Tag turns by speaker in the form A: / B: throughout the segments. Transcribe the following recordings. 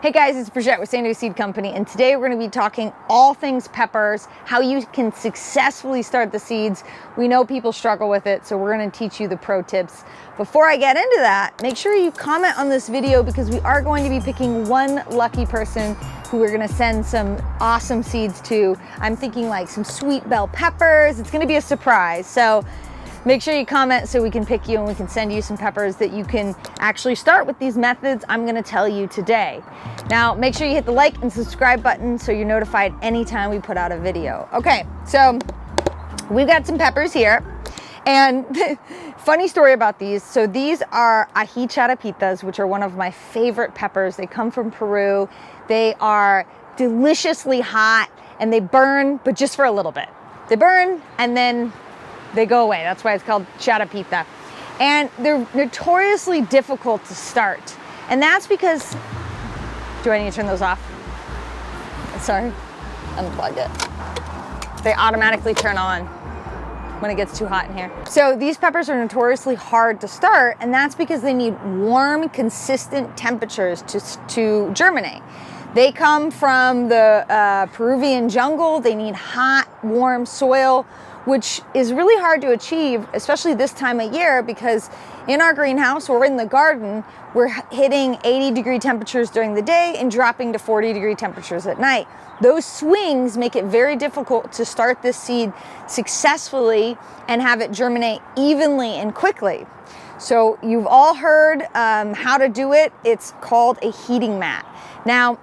A: Hey guys, it's Brigitte with San Diego Seed Company, and today we're going to be talking all things peppers, how you can successfully start the seeds. We know people struggle with it, so we're going to teach you the pro tips. Before I get into that, make sure you comment on this video because we are going to be picking one lucky person who we're going to send some awesome seeds to. I'm thinking like some sweet bell peppers. It's going to be a surprise. So make sure you comment so we can pick you and we can send you some peppers that you can actually start with these methods I'm going to tell you today. Now, make sure you hit the like and subscribe button so you're notified anytime we put out a video. Okay, so we've got some peppers here. And funny story about these. So these are Aji Charapitas, which are one of my favorite peppers. They come from Peru. They are deliciously hot and they burn, but just for a little bit. They burn and then they go away. That's why it's called charapita. And they're notoriously difficult to start. And that's because, do I need to turn those off? Sorry, unplug it. They automatically turn on when it gets too hot in here. So these peppers are notoriously hard to start, and that's because they need warm, consistent temperatures to germinate. They come from the Peruvian jungle. They need hot, warm soil, which is really hard to achieve, especially this time of year, because in our greenhouse or in the garden, we're hitting 80-degree temperatures during the day and dropping to 40-degree temperatures at night. Those swings make it very difficult to start this seed successfully and have it germinate evenly and quickly. So you've all heard how to do it. It's called a heating mat. Now,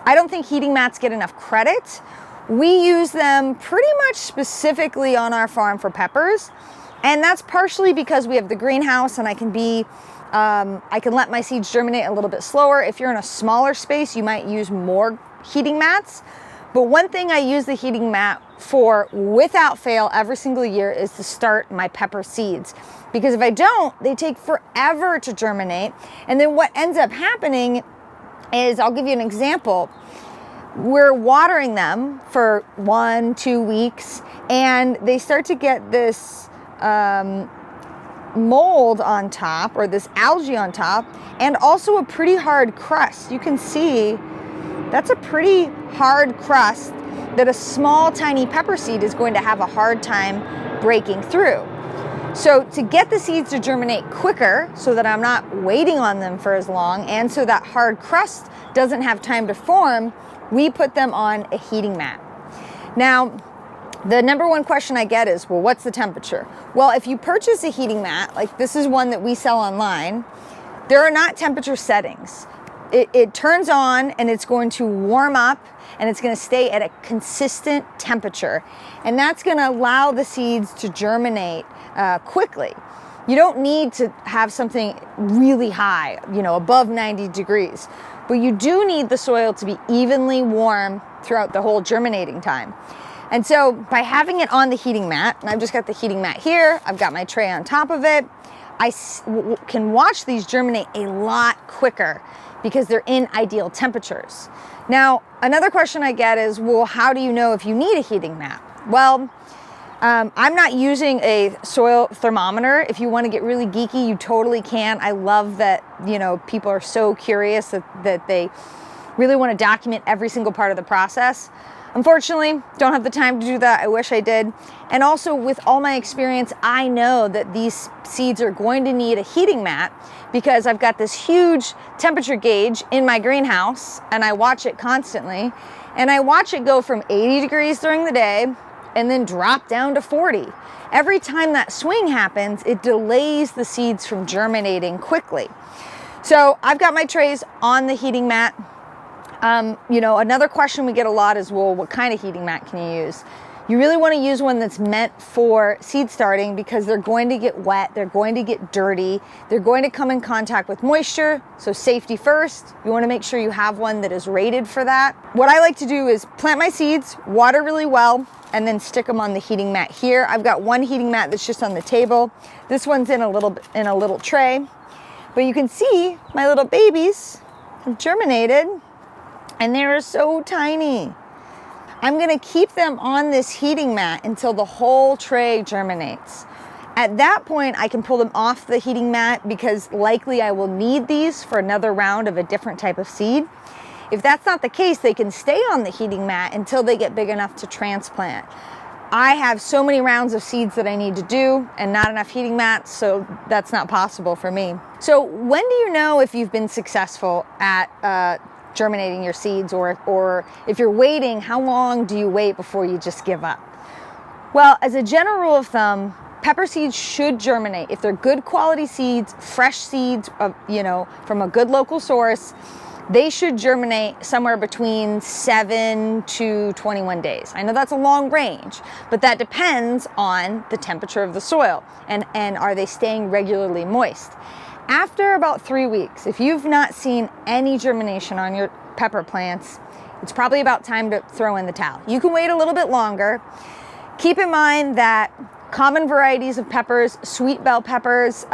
A: I don't think heating mats get enough credit. We use them pretty much specifically on our farm for peppers. And that's partially because we have the greenhouse and I can let my seeds germinate a little bit slower. If you're in a smaller space, you might use more heating mats. But one thing I use the heating mat for without fail every single year is to start my pepper seeds. Because if I don't, they take forever to germinate. And then what ends up happening is, I'll give you an example. We're watering them for 1-2 weeks and they start to get this mold on top, or this algae on top, and also a pretty hard crust. You can see that's a pretty hard crust that a small tiny pepper seed is going to have a hard time breaking through. So to get the seeds to germinate quicker so that I'm not waiting on them for as long, and so that hard crust doesn't have time to form, we put them on a heating mat. Now, the number one question I get is, well, what's the temperature? Well, if you purchase a heating mat, like this is one that we sell online, there are not temperature settings. It turns on and it's going to warm up and it's going to stay at a consistent temperature. And that's going to allow the seeds to germinate quickly. You don't need to have something really high, above 90 degrees. But you do need the soil to be evenly warm throughout the whole germinating time. And so by having it on the heating mat, and I've just got the heating mat here, I've got my tray on top of it, I can watch these germinate a lot quicker because they're in ideal temperatures. Now, another question I get is, well, how do you know if you need a heating mat? Well, I'm not using a soil thermometer. If you want to get really geeky, you totally can. I love that, people are so curious that they really want to document every single part of the process. Unfortunately, don't have the time to do that. I wish I did. And also with all my experience, I know that these seeds are going to need a heating mat because I've got this huge temperature gauge in my greenhouse and I watch it constantly. And I watch it go from 80 degrees during the day and then drop down to 40. Every time that swing happens, it delays the seeds from germinating quickly. So I've got my trays on the heating mat. Another question we get a lot is, well, what kind of heating mat can you use? You really want to use one that's meant for seed starting because they're going to get wet, they're going to get dirty, they're going to come in contact with moisture, so safety first. You want to make sure you have one that is rated for that. What I like to do is plant my seeds, water really well, and then stick them on the heating mat here. I've got one heating mat that's just on the table. This one's in a little tray. But you can see my little babies have germinated and they're so tiny. I'm gonna keep them on this heating mat until the whole tray germinates. At that point, I can pull them off the heating mat because likely I will need these for another round of a different type of seed. If that's not the case, they can stay on the heating mat until they get big enough to transplant. I have so many rounds of seeds that I need to do and not enough heating mats, so that's not possible for me. So when do you know if you've been successful at germinating your seeds, or if you're waiting, how long do you wait before you just give up? Well, as a general rule of thumb, pepper seeds should germinate. If they're good quality seeds, fresh seeds, from a good local source, they should germinate somewhere between 7 to 21 days. I know that's a long range, but that depends on the temperature of the soil and are they staying regularly moist. After about 3 weeks, if you've not seen any germination on your pepper plants, it's probably about time to throw in the towel. You can wait a little bit longer. Keep in mind that common varieties of peppers, sweet bell peppers,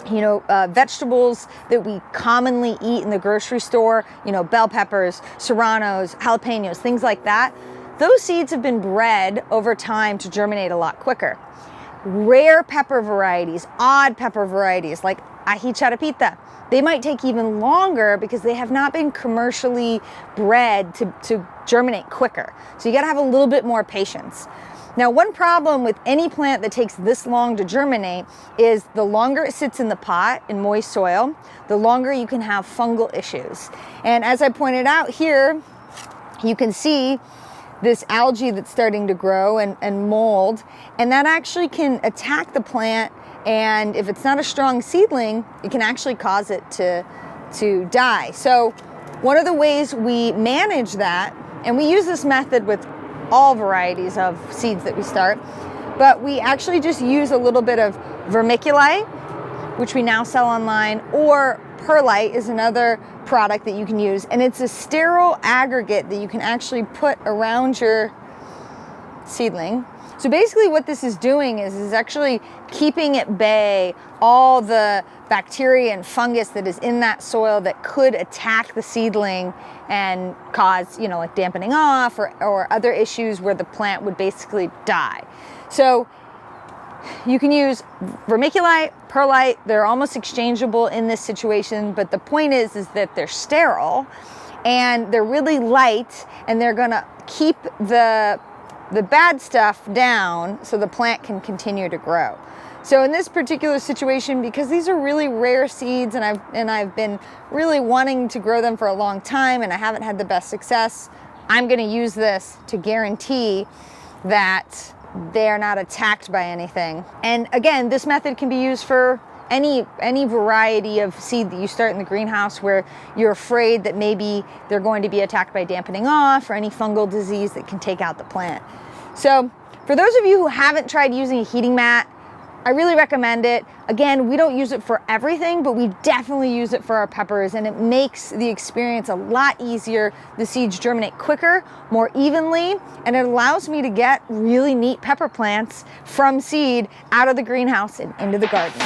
A: vegetables that we commonly eat in the grocery store, bell peppers, serranos, jalapenos, things like that, those seeds have been bred over time to germinate a lot quicker. Rare pepper varieties, odd pepper varieties like Aji Charapita, they might take even longer because they have not been commercially bred to germinate quicker. So you gotta have a little bit more patience. Now, one problem with any plant that takes this long to germinate is the longer it sits in the pot in moist soil, the longer you can have fungal issues. And as I pointed out here, you can see this algae that's starting to grow and mold, and that actually can attack the plant, and if it's not a strong seedling, it can actually cause it to die. So one of the ways we manage that, and we use this method with all varieties of seeds that we start, but we actually just use a little bit of vermiculite, which we now sell online, or perlite is another product that you can use, and it's a sterile aggregate that you can actually put around your seedling. So basically what this is doing is actually keeping at bay all the bacteria and fungus that is in that soil that could attack the seedling and cause, like dampening off or other issues where the plant would basically die. So you can use vermiculite, perlite, they're almost exchangeable in this situation, but the point is that they're sterile and they're really light, and they're gonna keep the bad stuff down so the plant can continue to grow. So in this particular situation, because these are really rare seeds and I've been really wanting to grow them for a long time and I haven't had the best success, I'm gonna use this to guarantee that they're not attacked by anything. And again, this method can be used for any variety of seed that you start in the greenhouse where you're afraid that maybe they're going to be attacked by dampening off or any fungal disease that can take out the plant. So for those of you who haven't tried using a heating mat, I really recommend it. Again, we don't use it for everything, but we definitely use it for our peppers, and it makes the experience a lot easier. The seeds germinate quicker, more evenly, and it allows me to get really neat pepper plants from seed out of the greenhouse and into the garden.